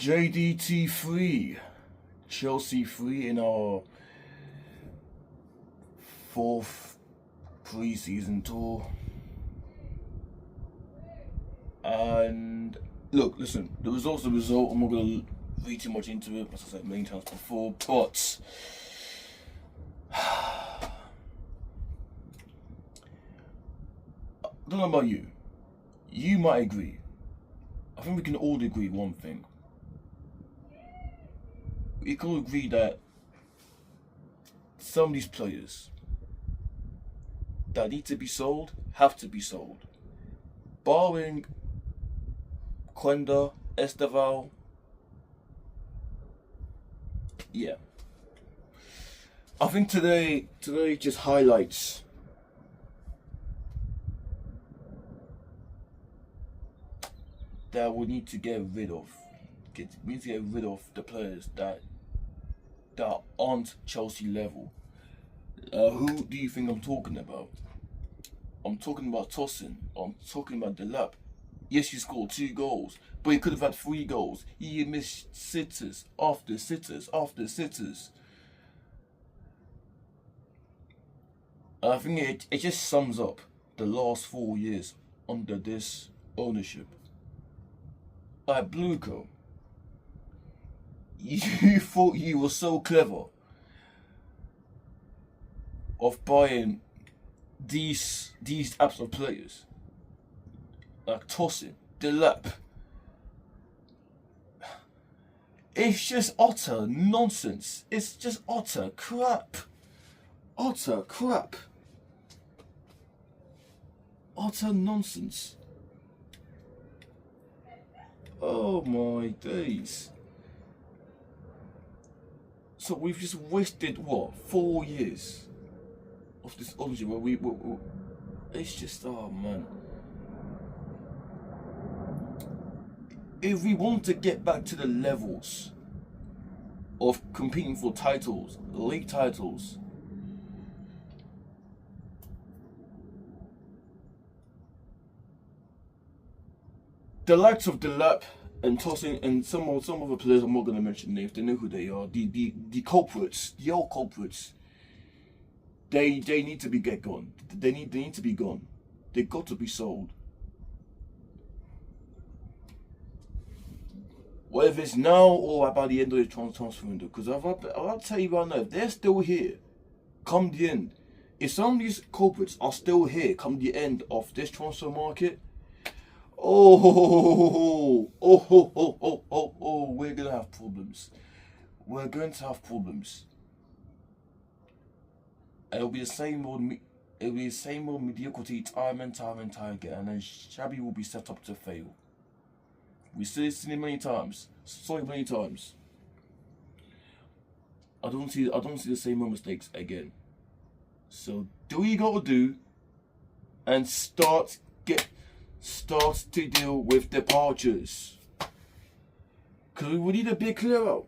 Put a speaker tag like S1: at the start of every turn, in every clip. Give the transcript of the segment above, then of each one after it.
S1: JDT 3, Chelsea 3 in our fourth preseason tour. And look, listen, the result's the result. I'm not going to read too much into it, as I said many times before, but I don't know about you. You might agree. I think we can all agree one thing. We can all agree that some of these players that need to be sold have to be sold. Barring Quenda, Esteval, yeah. I think today just highlights that we need to get rid of. We need to get rid of the players that aren't Chelsea level. Who do you think I'm talking about? I'm talking about Tosin. I'm talking about Delap. Yes, he scored 2 goals, but he could have had 3 goals. He missed sitters after sitters after sitters. And I think it just sums up the last 4 years under this ownership. Like Bluco, you thought you were so clever of buying these types of players like Tosin, Delap. It's just utter nonsense. It's just utter crap. Utter crap. Utter nonsense. Oh my days. So we've just wasted, what, 4 years of this ownership where we it's just, oh man. If we want to get back to the levels of competing for titles, league titles, the likes of Delap and Tosin and some other players, I'm not going to mention names, they know who they are, the culprits, the old culprits, they need to be gone. They need to be gone. They got to be sold. Whether it's now or by the end of the transfer window, because I'll tell you right now, if they're still here, come the end, if some of these culprits are still here, come the end of this transfer market, we're gonna have problems. We're going to have problems. And it'll be the same old mediocrity time and time again, and then Shabby will be set up to fail. We've seen it many times. Saw it many times. I don't see the same mistakes again. So do what you gotta do and start to deal with departures. Cause we need a big clear out.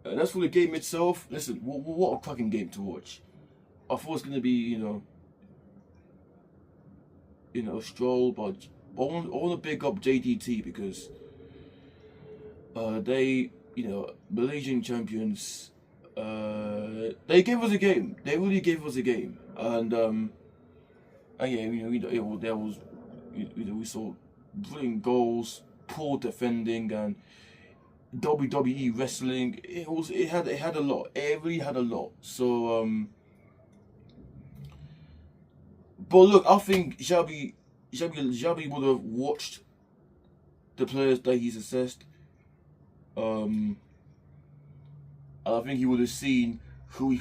S1: And that's for the game itself. Listen, what a cracking game to watch. I thought it was gonna be, a stroll, but I want to big up JDT because they, Malaysian champions, they gave us a game. They really gave us a game, and we saw brilliant goals, poor defending, and WWE wrestling. It had a lot. It really had a lot. So but look, I think Xabi would have watched the players that he's assessed. And I think he would have seen who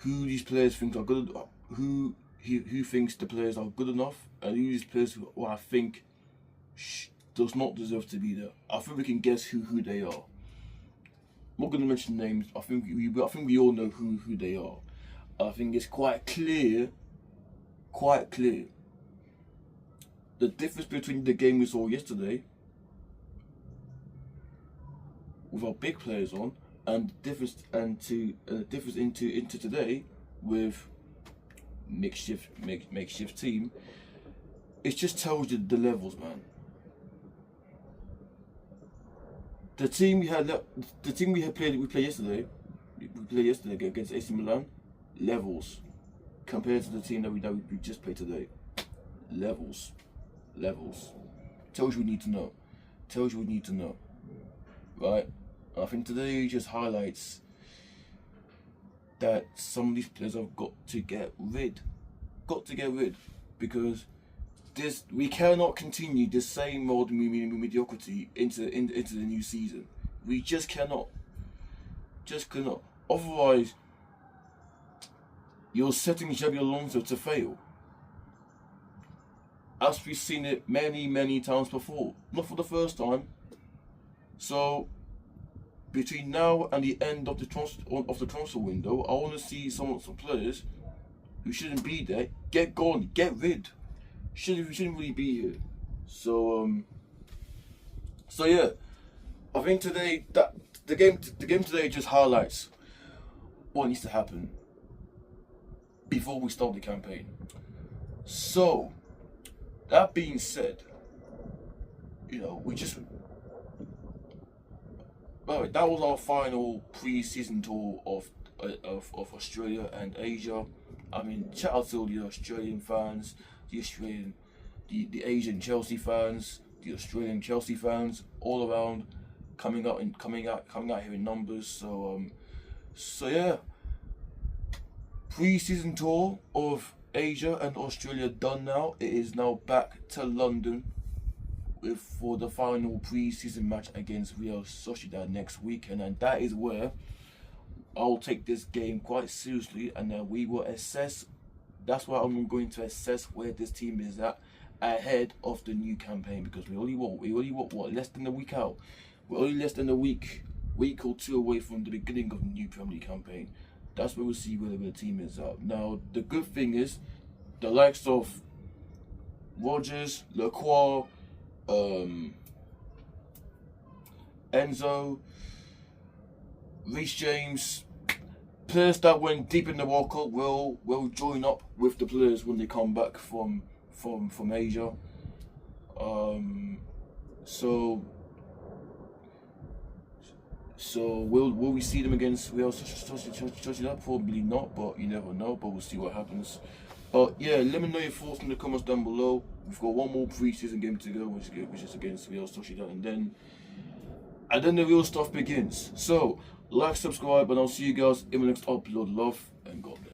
S1: these players think are good, who thinks the players are good enough, and who these players who I think does not deserve to be there. I think we can guess who they are. I'm not going to mention names. I think we all know who they are. I think it's quite clear. The difference between the game we saw yesterday with our big players on, and the difference into today with makeshift team. it just tells you the levels, man. The team we played yesterday against AC Milan, levels compared to the team that we just played today. Levels. Tells you what you need to know. Right? I think today just highlights that some of these players have got to get rid, because we cannot continue the same old mediocrity into the new season. We just cannot. Otherwise, you're setting Xabi Alonso to fail. As we've seen it many times before, not for the first time. So, between now and the end of the transfer window, I want to see some players who shouldn't be there get gone, get rid. Shouldn't really be here. So yeah, I think today that the game today just highlights what needs to happen before we start the campaign. So that being said, that was our final pre-season tour of Australia and Asia. I mean, shout out to the Australian fans, the Asian Chelsea fans, the Australian Chelsea fans, all around, coming out here in numbers. So yeah, pre-season tour of Asia and Australia done now. It is now back to London for the final pre-season match against Real Sociedad next weekend, and that is where I'll take this game quite seriously, and then we will assess. That's why I'm going to assess where this team is at ahead of the new campaign, because we only what less than a week out. We're only less than a week or two away from the beginning of the new Premier League campaign. That's where we'll see where the team is at. Now, the good thing is, the likes of Rodgers, Lacroix, Enzo, Reece James, players that went deep in the World Cup will join up with the players when they come back from Asia. So will we see them against Real Sociedad? Probably not, but you never know. But we'll see what happens. But yeah, let me know your thoughts in the comments down below. We've got one more pre-season game to go, which is against Real Sociedad, and then the real stuff begins. So like, subscribe, and I'll see you guys in the next upload. Love and God bless.